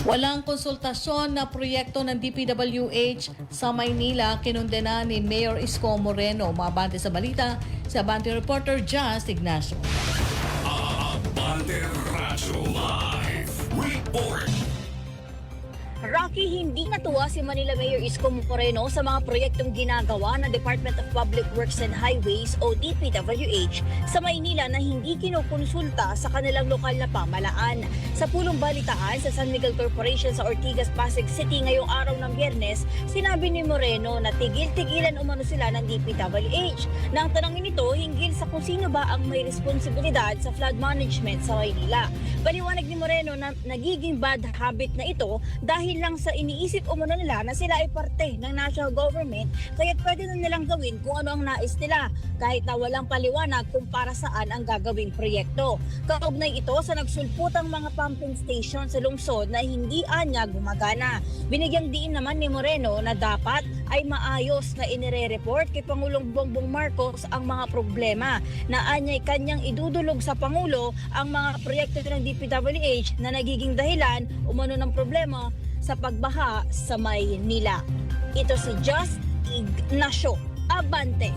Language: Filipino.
Walang konsultasyon na proyekto ng DPWH sa Maynila, kinundena ni Mayor Isko Moreno. Mabante sa balita, sa Abante reporter Just Ignacio. Abante Radyo Live Report. Rocky, hindi natuwa si Manila Mayor Isko Moreno sa mga proyektong ginagawa ng Department of Public Works and Highways o DPWH sa Maynila na hindi kinukonsulta sa kanilang lokal na pamalaan. Sa pulong balitaan sa San Miguel Corporation sa Ortigas, Pasig City ngayong araw ng Biyernes, sinabi ni Moreno na tigil-tigilan umano sila ng DPWH. Nang tanongin ito hinggil sa kung sino ba ang may responsibilidad sa flood management sa Maynila. Paliwanag ni Moreno na nagiging bad habit na ito dahil lang sa iniisip umano nila na sila ay parte ng national government, kaya pwede na nilang gawin kung ano ang nais nila kahit na walang paliwanag kung para saan ang gagawing proyekto. Kaugnay ito sa nagsulputang mga pumping station sa lungsod na hindi anya gumagana. Binigyang diin naman ni Moreno na dapat ay maayos na inire-report kay Pangulong Bongbong Marcos ang mga problema na anya'y kanyang idudulog sa Pangulo ang mga proyekto ng DPWH na nagiging dahilan umano ng problema sa pagbaha sa Maynila. Ito si Just Ignacio. Abante.